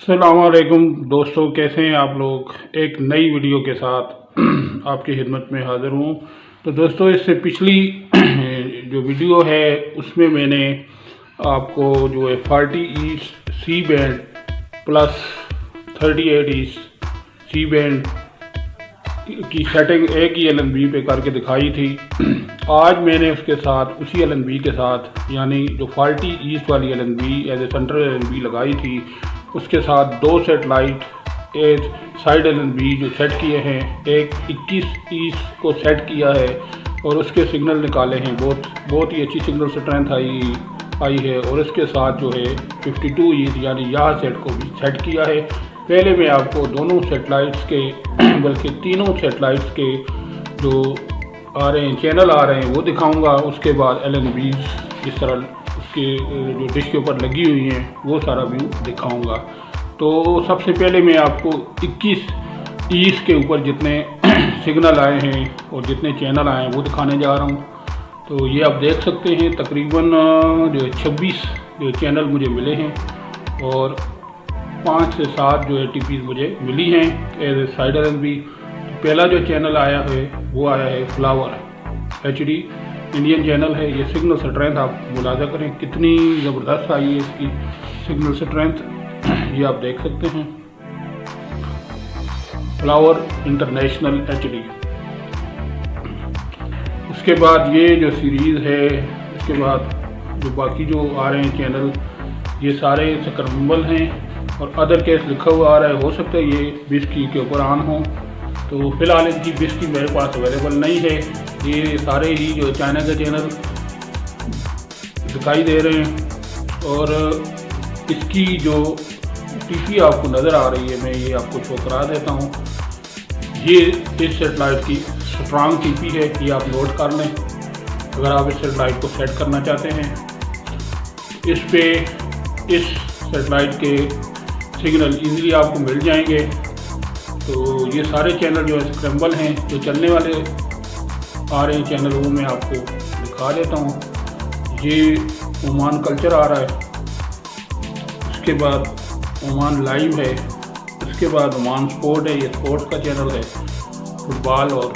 अस्सलाम वालेकुम दोस्तों, कैसे हैं आप लोग। एक नई वीडियो के साथ आपकी खिदमत में हाज़िर हूँ। तो दोस्तों, इससे पिछली जो वीडियो है उसमें मैंने आपको जो है 40 east C band plus 38 east C band की सेटिंग एक ही LNB पे करके दिखाई थी। आज मैंने उसके साथ उसी LNB के साथ यानी जो 40 ईस्ट वाली LNB as a central LNB लगाई थी, उसके साथ दो सेटेलाइट एक साइड LNB जो सेट किए हैं, एक 21 ईस्ट को सेट किया है और उसके सिग्नल निकाले हैं। बहुत ही अच्छी सिग्नल स्ट्रेंथ आई है। और उसके साथ जो है 52 ईस्ट यानी यहाँ सेट को भी सेट किया है। पहले मैं आपको दोनों सेटेलाइट्स के बल्कि तीनों सेटेलाइट्स के जो आ रहे हैं चैनल आ रहे हैं वो दिखाऊंगा। उसके बाद LNB जिस तरह उसके जो डिश के ऊपर लगी हुई हैं वो सारा व्यू दिखाऊंगा। तो सबसे पहले मैं आपको 21 ईस्ट के ऊपर जितने सिग्नल आए हैं और जितने चैनल आए हैं वो दिखाने जा रहा हूँ। तो ये आप देख सकते हैं तकरीबन जो है 26 जो चैनल मुझे मिले हैं और 5 से 7 जो ATPs मुझे मिली हैं एज ए साइड LNB। पहला जो चैनल आया है वो आया है फ्लावर HD इंडियन चैनल है। ये सिग्नल स्ट्रेंथ आप मुलाजा करें कितनी ज़बरदस्त आई है इसकी सिग्नल स्ट्रेंथ, ये आप देख सकते हैं। Flower international HD। उसके बाद ये जो सीरीज़ है, उसके बाद जो बाकी जो आ रहे हैं चैनल ये सारे स्क्रैम्बल हैं और अदर केस लिखा हुआ आ रहा है। हो सकता है ये 20 की के ऊपर ऑन हो, तो फिलहाल इनकी 20 की मेरे पास अवेलेबल नहीं है। ये सारे ही जो चाइना के चैनल दिखाई दे रहे हैं और इसकी जो TP आपको नज़र आ रही है मैं ये आपको शो करा देता हूँ। ये इस सेटेलाइट की स्ट्रॉन्ग TP है, ये आप नोट कर लें अगर आप इस सेटेलाइट को सेट करना चाहते हैं। इस पे इस सेटेलाइट के सिग्नल इजीली आपको मिल जाएंगे। तो ये सारे चैनल जो है स्क्रैम्बल हैं, जो चलने वाले आ रहे हैं चैनल वो मैं आपको दिखा देता हूँ। ये ओमान कल्चर आ रहा है, उसके बाद ओमान लाइव है, उसके बाद ओमान स्पोर्ट है, ये स्पोर्ट्स का चैनल है, फुटबॉल और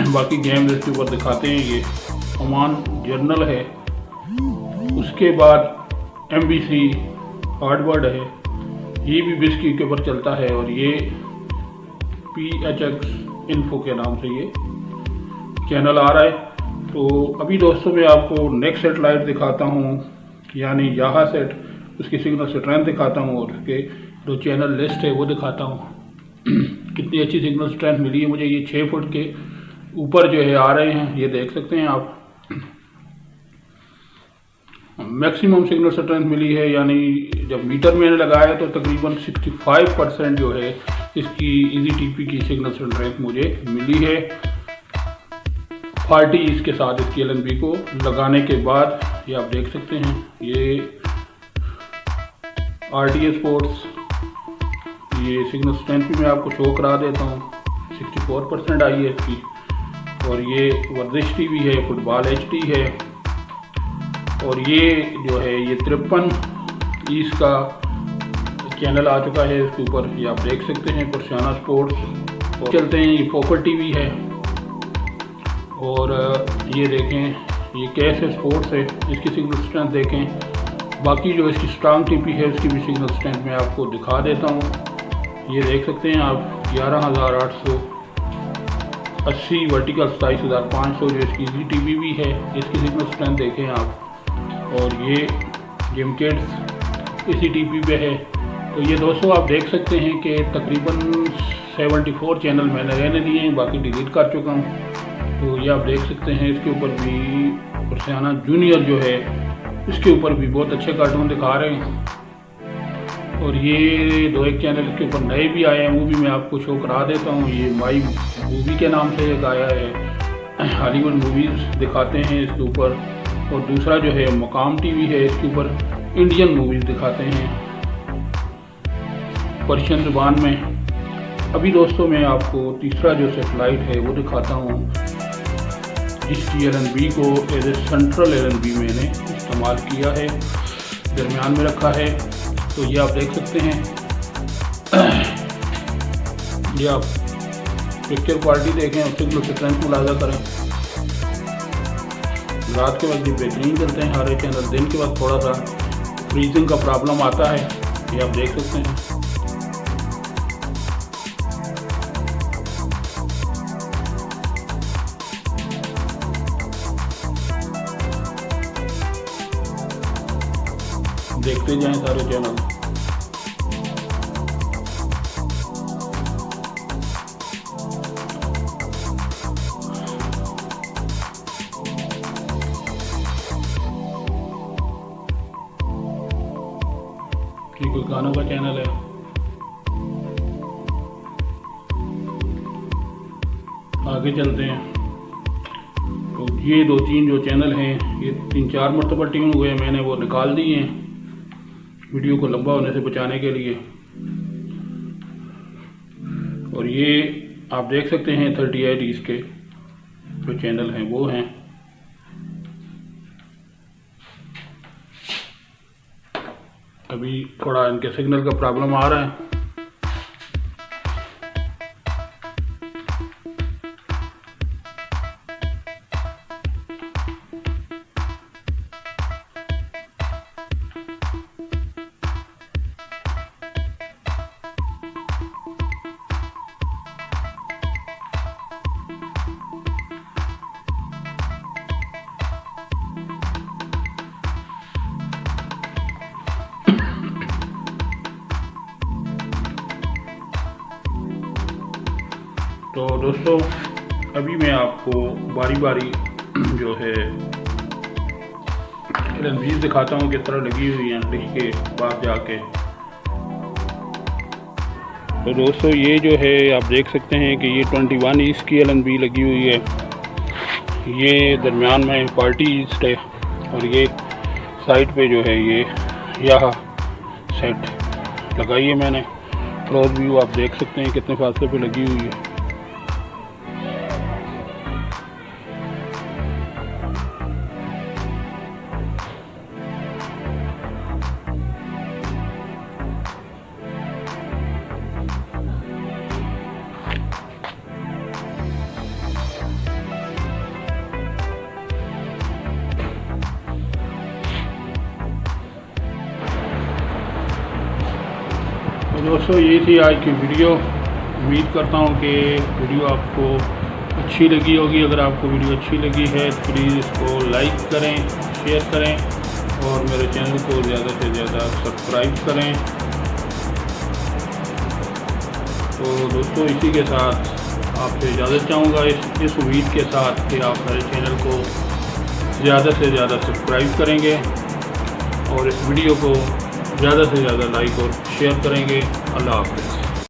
बाकी गेम्स इसके ऊपर दिखाते हैं। ये ओमान जर्नल है, उसके बाद MBC हार्डवर्ड है, ये भी 20 के ऊपर चलता है और ये PHX इन्फो के नाम से ये चैनल आ रहा है। तो अभी दोस्तों मैं आपको नेक्स्ट सेटेलाइट दिखाता हूँ यानी यहाँ सेट, उसकी सिग्नल स्ट्रेंथ दिखाता हूँ और उसके जो चैनल लिस्ट है वो दिखाता हूँ। कितनी अच्छी सिग्नल स्ट्रेंथ मिली है मुझे। ये 6 फुट के ऊपर जो है आ रहे हैं, ये देख सकते हैं आप। मैक्सिमम सिग्नल स्ट्रेंथ मिली है, यानी जब मीटर मैंने लगाया तो तकरीबन 65% जो है इसकी इजी TP की सिग्नल स्ट्रेंथ मुझे मिली है 40 ईस्ट के साथ इसकी LNB को लगाने के बाद। ये आप देख सकते हैं, ये RTA स्पोर्ट्स ये सिग्नल स्ट्रेंथ भी मैं आपको शो करा देता हूँ। 64% आई है इसकी। और ये वर्जिश TV है, फुटबॉल HD है और ये जो है ये 53 ईस्ट का चैनल आ चुका है इसके ऊपर, ये आप देख सकते हैं। परसियाना स्पोर्ट्स और चलते हैं, ये फोकल TV है और ये देखें ये कैसे स्पोर्ट्स है, इसकी सिग्नल स्ट्रेंथ देखें। बाकी जो इसकी स्ट्रॉन्ग TP है उसकी भी सिग्नल स्ट्रेंथ मैं आपको दिखा देता हूँ। ये देख सकते हैं आप 11,880 वर्टिकल 27,500 जो इसकी TP भी है, इसकी सिग्नल स्ट्रेंथ देखें आप। और ये जिमकेट्स इसी TP पे है। तो ये दोस्तों आप देख सकते हैं कि तकरीबन 74 चैनल मैंने रहने दिए हैं, बाकी डिलीट कर चुका हूँ। तो ये आप देख सकते हैं इसके ऊपर भी परसियाना जूनियर जो है इसके ऊपर भी बहुत अच्छे कार्टून दिखा रहे हैं। और ये 2-1 चैनल इसके ऊपर नए भी आए हैं, वो भी मैं आपको शो करा देता हूँ। ये माई मूवी के नाम से एक आया है, हॉलीवुड मूवीज़ दिखाते हैं इसके ऊपर। और दूसरा जो है मकाम TV है, इसके ऊपर इंडियन मूवीज़ दिखाते हैं पर्शियन ज़ुबान में। अभी दोस्तों मैं आपको तीसरा जो सेटेलाइट है वो दिखाता हूँ जिसकी LNB को एज ए सेंट्रल LNB मैंने इस्तेमाल किया है, दरमियान में रखा है। तो ये आप देख सकते हैं ये आप पिक्चर क्वालिटी देखें, ऑप्टिकल स्ट्रेंथ मुलाजा करें। रात के वक्त भी बेहतरीन चलते हैं हमारे चैनल, दिन के वक्त थोड़ा सा फ्रीजिंग का प्रॉब्लम आता है, ये आप देख सकते हैं। देखते जाएं सारे चैनल। ये कोई गानों का चैनल है। आगे चलते हैं। तो ये 2-3 जो चैनल हैं, ये 3-4 मरतबा ट्यून हुए, मैंने वो निकाल दिए हैं वीडियो को लंबा होने से बचाने के लिए। और ये आप देख सकते हैं 38 इसके जो चैनल हैं वो हैं। अभी थोड़ा इनके सिग्नल का प्रॉब्लम आ रहा है। तो दोस्तों अभी मैं आपको बारी बारी जो है LNBs दिखाता हूँ किस तरह लगी हुई हैं डिश के बाद जाके। तो दोस्तों ये जो है आप देख सकते हैं कि ये 21 ईस्ट की LNB लगी हुई है। ये दरमियान में 40 ईस्ट है और ये साइड पे जो है ये यहाँ सेट लगाई है मैंने। क्लोज व्यू आप देख सकते हैं कितने फासले पे लगी हुई है। तो दोस्तों ये थी आज की वीडियो। उम्मीद करता हूँ कि वीडियो आपको अच्छी लगी होगी। अगर आपको वीडियो अच्छी लगी है तो प्लीज़ इसको लाइक करें, शेयर करें और मेरे चैनल को ज़्यादा से ज़्यादा सब्सक्राइब करें। तो दोस्तों इसी के साथ आपसे इजाज़त चाहूँगा, इस उम्मीद के साथ कि आप मेरे चैनल को ज़्यादा से ज़्यादा सब्सक्राइब करेंगे और इस वीडियो को ज़्यादा से ज़्यादा लाइक और शेयर करेंगे। अल्लाह हाफ़िज़।